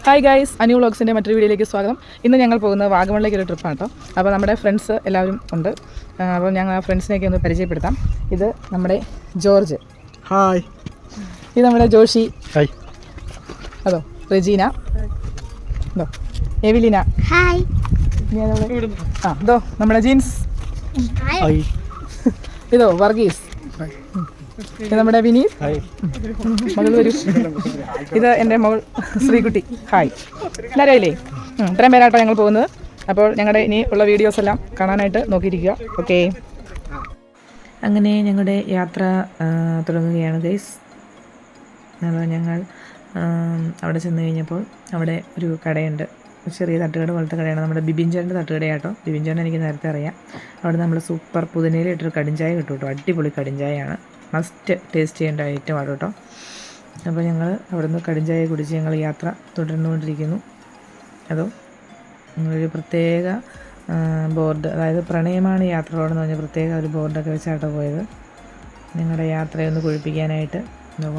Hi guys, Anu വ്ളോഗ്സിൻ്റെ മറ്റൊരു വീഡിയോയിലേക്ക് സ്വാഗതം. ഇന്ന് ഞങ്ങൾ പോകുന്നത് വാഗമണിലേക്ക് ഒരു ട്രിപ്പാണ് കേട്ടോ. അപ്പോൾ നമ്മുടെ ഫ്രണ്ട്സ് എല്ലാവരും ഉണ്ട്. അപ്പോൾ ഞങ്ങൾ ആ ഫ്രണ്ട്സിനെയൊക്കെ ഒന്ന് പരിചയപ്പെടുത്താം. ഇത് നമ്മുടെ ജോർജ്. ഹായ്. ഇത് നമ്മുടെ ജോഷി. ഹായ്. അതോ റെജീന. അതോ എവിലിന. ഹായ്. ഇതോ നമ്മുടെ ജീൻസ്. ഹായ്. ഇതോ വർഗീസ്. ഇത് നമ്മുടെ വിനീത്. മകൾ വരും. ഇത് എൻ്റെ മകൾ ശ്രീകുട്ടി. ഹായ്. എല്ലാവരും ഇല്ലേ? ഇത്രയും പേരായിട്ടോ ഞങ്ങൾ പോകുന്നത്. അപ്പോൾ ഞങ്ങളുടെ ഇനി ഉള്ള വീഡിയോസ് എല്ലാം കാണാനായിട്ട് നോക്കിയിരിക്കുക. ഓക്കെ. അങ്ങനെ ഞങ്ങളുടെ യാത്ര തുടങ്ങുകയാണ് ഗൈസ്. അപ്പോൾ ഞങ്ങൾ അവിടെ ചെന്ന് കഴിഞ്ഞപ്പോൾ അവിടെ ഒരു കടയുണ്ട്, ചെറിയ തട്ടുകട പോലത്തെ കടയാണ്. നമ്മുടെ ബിബിൻചേട്ടൻ്റെ തട്ടുകടയാട്ടോ. ബിബിൻചേട്ടൻ എനിക്ക് നേരത്തെ അറിയാം. അവിടെ നമ്മൾ സൂപ്പർ പുതിനയിലിട്ടൊരു കടിഞ്ചായ കിട്ടും കേട്ടോ. അടിപൊളി കടിഞ്ചായയാണ്, മസ്റ്റ് ടേസ്റ്റ് ചെയ്യേണ്ട ഐറ്റമാണ് കേട്ടോ. അപ്പോൾ ഞങ്ങൾ അവിടെ നിന്ന് കടിഞ്ചായ കുടിച്ച് ഞങ്ങൾ യാത്ര തുടർന്നുകൊണ്ടിരിക്കുന്നു. അതോ ഒരു പ്രത്യേക ബോർഡ്, അതായത് പ്രണയമാണ് യാത്രകളെന്ന് പറഞ്ഞ പ്രത്യേക ഒരു ബോർഡൊക്കെ വെച്ചാട്ടോ പോയത്. ഞങ്ങളുടെ യാത്രയൊന്ന് കൊഴിപ്പിക്കാനായിട്ട്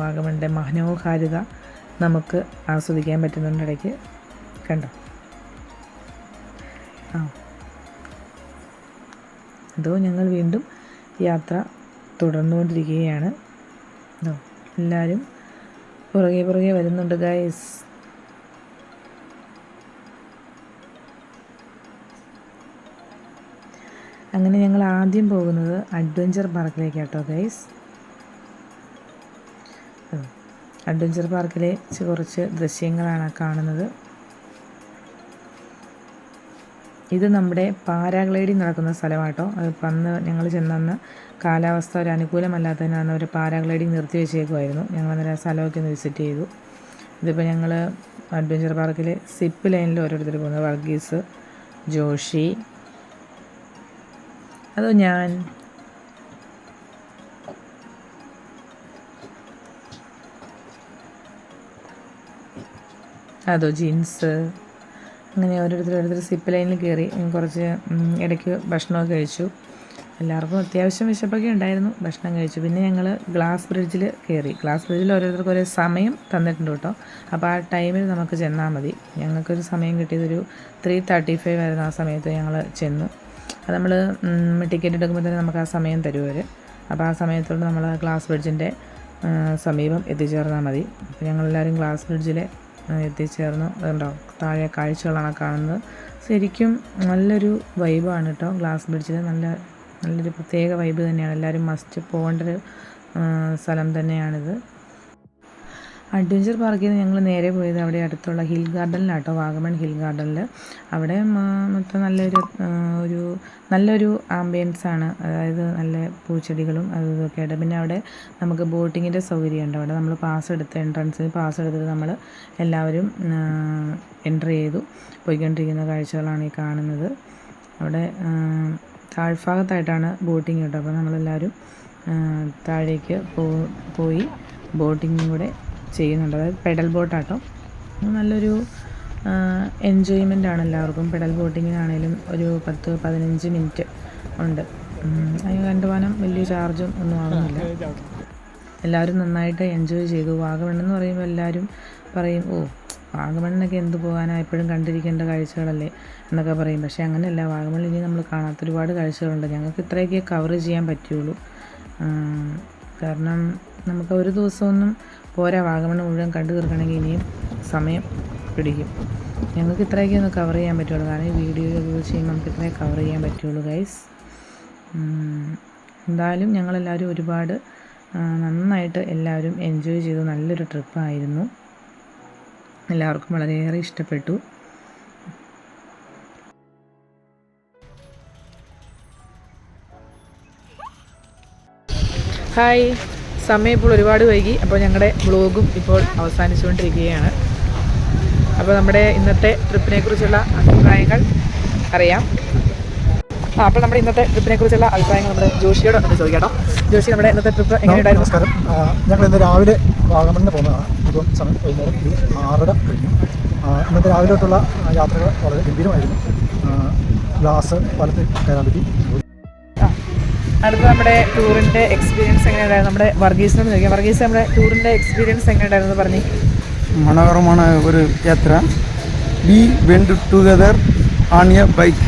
വാഗമണിൻ്റെ മനോഹാരിത നമുക്ക് ആസ്വദിക്കാൻ പറ്റുന്നുണ്ട് ഇടയ്ക്ക്. കണ്ടോ? അതോ ഞങ്ങൾ വീണ്ടും യാത്ര തുടർന്നുകൊണ്ടിരിക്കുകയാണ്. എല്ലാവരും പുറകെ വരുന്നുണ്ട് ഗൈസ്. അങ്ങനെ ഞങ്ങൾ ആദ്യം പോകുന്നത് അഡ്വഞ്ചർ പാർക്കിലേക്കാട്ടോ ഗൈസ്. അഡ്വഞ്ചർ പാർക്കിലെ കുറച്ച് ദൃശ്യങ്ങളാണ് കാണുന്നത്. ഇത് നമ്മുടെ പാരാഗ്ലൈഡിങ് നടക്കുന്ന സ്ഥലമാട്ടോ. അത് അന്ന് ഞങ്ങൾ ചെന്നന്ന് കാലാവസ്ഥ ഒരു അനുകൂലമല്ലാത്തതിനാണ് അവർ പാരാഗ്ലൈഡിങ് നിർത്തി വെച്ചേക്കുമായിരുന്നു. ഞങ്ങൾ അന്നേരം സ്ഥലമൊക്കെ ഒന്ന് വിസിറ്റ് ചെയ്തു. ഇതിപ്പോൾ ഞങ്ങൾ അഡ്വഞ്ചർ പാർക്കിൽ സിപ്പ് ലൈനിൽ ഓരോരുത്തർ പോകുന്നത്. വർഗീസ്, ജോഷി, അതോ ഞാൻ, അതോ ജീൻസ്, അങ്ങനെ ഓരോരുത്തർ സിപ്പ് ലൈനിൽ കയറി കുറച്ച് ഇടയ്ക്ക് ഭക്ഷണമൊക്കെ കഴിച്ചു. എല്ലാവർക്കും അത്യാവശ്യം വിശപ്പൊക്കെ ഉണ്ടായിരുന്നു. ഭക്ഷണം കഴിച്ചു. പിന്നെ ഞങ്ങൾ ഗ്ലാസ് ബ്രിഡ്ജിൽ കയറി. ഗ്ലാസ് ബ്രിഡ്ജിൽ ഓരോരുത്തർക്ക് ഒരേ സമയം തന്നിട്ടുണ്ട് കേട്ടോ. അപ്പോൾ ആ ടൈമിൽ നമുക്ക് ചെന്നാൽ മതി. ഞങ്ങൾക്കൊരു സമയം കിട്ടിയതൊരു 3:35 ആയിരുന്നു. ആ സമയത്ത് ഞങ്ങൾ ചെന്നു. അത് നമ്മൾ ടിക്കറ്റ് എടുക്കുമ്പോൾ തന്നെ നമുക്ക് ആ സമയം തരുവർ. അപ്പോൾ ആ സമയത്തോട് നമ്മൾ ഗ്ലാസ് ബ്രിഡ്ജിൻ്റെ സമീപം എത്തിച്ചേർന്നാൽ മതി. അപ്പോൾ ഞങ്ങളെല്ലാവരും ഗ്ലാസ് ബ്രിഡ്ജിൽ എത്തിച്ചേർന്നു. അതുണ്ടോ, താഴെ കാഴ്ചകളാണ് കാണുന്നത്. ശരിക്കും നല്ലൊരു വൈബാണ് കേട്ടോ. ഗ്ലാസ് ബ്രിഡ്ജിൽ നല്ലൊരു പ്രത്യേക വൈബ് തന്നെയാണ്. എല്ലാവരും മസ്റ്റ് പോകേണ്ടൊരു സ്ഥലം തന്നെയാണിത്. അഡ്വഞ്ചർ പാർക്കിൽ നിന്ന് ഞങ്ങൾ നേരെ പോയത് അവിടെ അടുത്തുള്ള ഹിൽ ഗാർഡനിലാട്ടോ, വാഗമൺ ഹിൽ ഗാർഡനിൽ. അവിടെ മൊത്തം നല്ലൊരു ആംബിയൻസാണ്. അതായത് നല്ല പൂച്ചെടികളും അതൊക്കെ ആയിട്ട്. പിന്നെ അവിടെ നമുക്ക് ബോട്ടിങ്ങിൻ്റെ സൗകര്യമുണ്ട്. അവിടെ നമ്മൾ എൻട്രൻസിന് പാസ് എടുത്തിട്ട് നമ്മൾ എല്ലാവരും എൻ്റർ ചെയ്തു പോയിക്കൊണ്ടിരിക്കുന്ന കാഴ്ചകളാണ് ഈ കാണുന്നത്. അവിടെ താഴ്ഭാഗത്തായിട്ടാണ് ബോട്ടിങ് കേട്ടോ. അപ്പോൾ നമ്മളെല്ലാവരും താഴേക്ക് പോയി ബോട്ടിങ്ങും കൂടെ ചെയ്യുന്നുണ്ട്. അതായത് പെഡൽ ബോട്ടാട്ടോ. നല്ലൊരു എൻജോയ്മെൻ്റ് ആണ് എല്ലാവർക്കും. പെഡൽ ബോട്ടിങ്ങിനാണേലും ഒരു 10-15 മിനിറ്റ് ഉണ്ട്. അതിന് കണ്ടുപോകാനും വലിയ ചാർജും ഒന്നും ആകുന്നില്ല. എല്ലാവരും നന്നായിട്ട് എൻജോയ് ചെയ്തു. വാഗമണ്ണെന്ന് പറയുമ്പോൾ എല്ലാവരും പറയും, വാഗമണ്ണൊക്കെ എന്ത് പോകാനാണ്, എപ്പോഴും കണ്ടിരിക്കേണ്ട കാഴ്ചകളല്ലേ എന്നൊക്കെ പറയും. പക്ഷേ അങ്ങനെയല്ല. വാഗമണ്ണിൽ ഇനി നമ്മൾ കാണാത്ത ഒരുപാട് കാഴ്ചകളുണ്ട്. ഞങ്ങൾക്ക് ഇത്രയൊക്കെ കവർ ചെയ്യാൻ പറ്റുള്ളൂ. കാരണം നമുക്ക് ഒരു ദിവസമൊന്നും പോരാ വാഗമൺ മുഴുവൻ കണ്ടു തീർക്കണമെങ്കിൽ ഇനിയും സമയം പിടിക്കും. ഞങ്ങൾക്ക് ഇത്രയൊക്കെ ഒന്ന് കവർ ചെയ്യാൻ പറ്റുള്ളൂ. കാരണം ഈ വീഡിയോ ചെയ്യുമ്പോൾ നമുക്ക് ഇത്രയും കവർ ചെയ്യാൻ പറ്റുള്ളൂ ഗൈസ്. എന്തായാലും ഞങ്ങളെല്ലാവരും ഒരുപാട് നന്നായിട്ട് എല്ലാവരും എൻജോയ് ചെയ്തു. നല്ലൊരു ട്രിപ്പായിരുന്നു. എല്ലാവർക്കും വളരെയേറെ ഇഷ്ടപ്പെട്ടു. ഹായ്. സമയം ഇപ്പോൾ ഒരുപാട് വൈകി. അപ്പോൾ ഞങ്ങളുടെ വ്ളോഗും ഇപ്പോൾ അവസാനിച്ചുകൊണ്ടിരിക്കുകയാണ്. അപ്പോൾ നമ്മുടെ ഇന്നത്തെ ട്രിപ്പിനെക്കുറിച്ചുള്ള അഭിപ്രായങ്ങൾ അറിയാം. അപ്പോൾ നമ്മുടെ ഇന്നത്തെ ട്രിപ്പിനെക്കുറിച്ചുള്ള അഭിപ്രായങ്ങൾ നമ്മുടെ ജോഷിയോട് ഒന്ന് ചോദിക്കാം. ജോഷി, നമ്മുടെ ഇന്നത്തെ ട്രിപ്പ് എങ്ങനെയുണ്ടായിരുന്നു? നമസ്കാരം. ഞങ്ങൾ ഇന്ന് രാവിലെ വാഗമണിന് പോകുന്നതാണ്. ഇപ്പം സമയം വൈകുന്നേരം 6:30 കഴിഞ്ഞു. ഇന്നത്തെ രാവിലോട്ടുള്ള യാത്രകൾ വളരെ ഗംഭീരമായിരുന്നു. ഗ്ലാസ് പാലത്തിൽ കയറാൻ പറ്റി. അടുത്ത നമ്മുടെ ടൂറിൻ്റെ എക്സ്പീരിയൻസ് എങ്ങനെയുണ്ടായിരുന്നു? നമ്മുടെ വർഗീസിനോട് ചോദിക്കാം. വർഗീസ്, നമ്മുടെ ടൂറിൻ്റെ എക്സ്പീരിയൻസ് എങ്ങനെയുണ്ടായിരുന്നു പറഞ്ഞു? മനോഹരமான ഒരു യാത്ര. We went together on a bike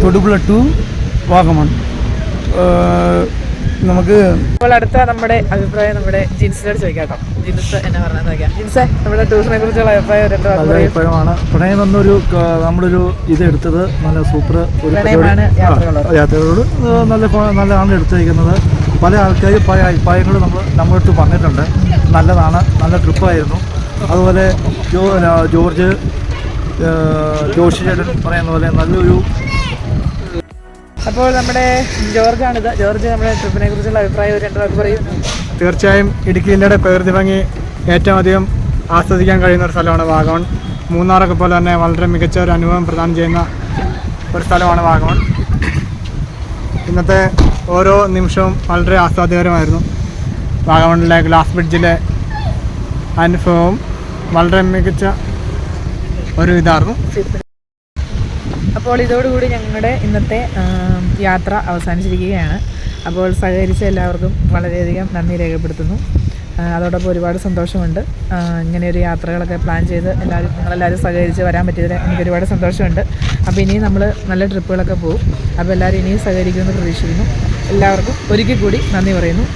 Thodupuzha to Vagamon. നമുക്ക് അപ്പോൾ അടുത്ത നമ്മുടെ അഭിപ്രായം നമ്മുടെ ജിൻസിനോട് ചോദിക്കാം കേട്ടോ. ജിൻസ് എന്നെ പറഞ്ഞാൽ നോക്കാം. ജിൻസെ, നമ്മുടെ ടൂറിനെ കുറിച്ചുള്ള അഭിപ്രായം നല്ല അഭിപ്രായമാണ്. പ്രണയം എന്നൊരു നമ്മളൊരു ഇത് എടുത്തത് നല്ല സൂപ്പർ ഒരു പ്രണയമാണ് യാത്രകളോട് നല്ലതാണ് എടുത്തിരിക്കുന്നത്. പല ആൾക്കാരും പല അഭിപ്രായങ്ങളും നമ്മളടുത്ത് പറഞ്ഞിട്ടുണ്ട്. നല്ലതാണ്, നല്ല ട്രിപ്പായിരുന്നു. അതുപോലെ ജോഷി ചേട്ടൻ പറയുന്ന പോലെ നല്ലൊരു. അപ്പോൾ നമ്മുടെ ജോർജാണിത്. ജോർജ് നമ്മുടെ ട്രിപ്പിനെ കുറിച്ചുള്ള അഭിപ്രായം ഒരു 2 വാക്ക് പറയും. തീർച്ചയായും ഇടുക്കി ജില്ലയുടെ പ്രകൃതി ഭംഗി ഏറ്റവും അധികം ആസ്വദിക്കാൻ കഴിയുന്ന ഒരു സ്ഥലമാണ് വാഗമൺ. മൂന്നാറൊക്കെ പോലെ തന്നെ വളരെ മികച്ച ഒരു അനുഭവം പ്രദാനം ചെയ്യുന്ന ഒരു സ്ഥലമാണ് വാഗമൺ. ഇന്നത്തെ ഓരോ നിമിഷവും വളരെ ആസ്വാദ്യകരമായിരുന്നു. വാഗമണിലെ ഗ്ലാസ് ബ്രിഡ്ജിലെ അനുഭവവും വളരെ മികച്ച ഒരു ഇതായിരുന്നു. അപ്പോൾ ഇതോടുകൂടി ഞങ്ങളുടെ ഇന്നത്തെ യാത്ര അവസാനിച്ചിരിക്കുകയാണ്. അപ്പോൾ സഹകരിച്ച എല്ലാവർക്കും വളരെയധികം നന്ദി രേഖപ്പെടുത്തുന്നു. അതോടൊപ്പം ഒരുപാട് സന്തോഷമുണ്ട്. ഇങ്ങനെ ഒരു യാത്രകളൊക്കെ പ്ലാൻ ചെയ്ത് നിങ്ങളെല്ലാവരും സഹകരിച്ച് വരാൻ പറ്റിയതിൽ എനിക്ക് ഒരുപാട് സന്തോഷമുണ്ട്. അപ്പോൾ ഇനിയും നമ്മൾ നല്ല ട്രിപ്പുകളൊക്കെ പോകും. അപ്പോൾ എല്ലാവരും ഇനിയും സഹകരിക്കുമെന്ന് പ്രതീക്ഷിക്കുന്നു. എല്ലാവർക്കും ഒരിക്കൽ കൂടി നന്ദി പറയുന്നു.